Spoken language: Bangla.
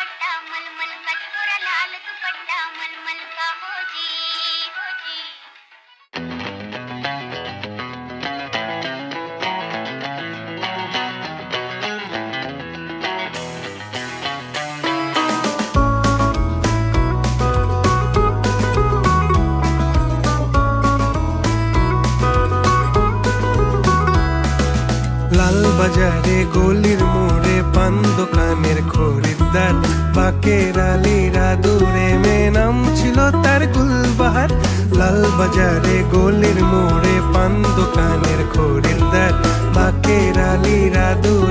दुपट्टा मलमल का थोड़ा लाल दुपट्टा मलमल का हो जी हो जी। লাল বাজারে গলির মোড়ে পান দোকানের খরিদ্দার, বাকের আলীরা দূরে মেয়ে নাম ছিল তার গুলবাহার। লাল বাজারে গলির মোড়ে পান দোকানের খরিদ্দার, বাকের আলীরা দূরে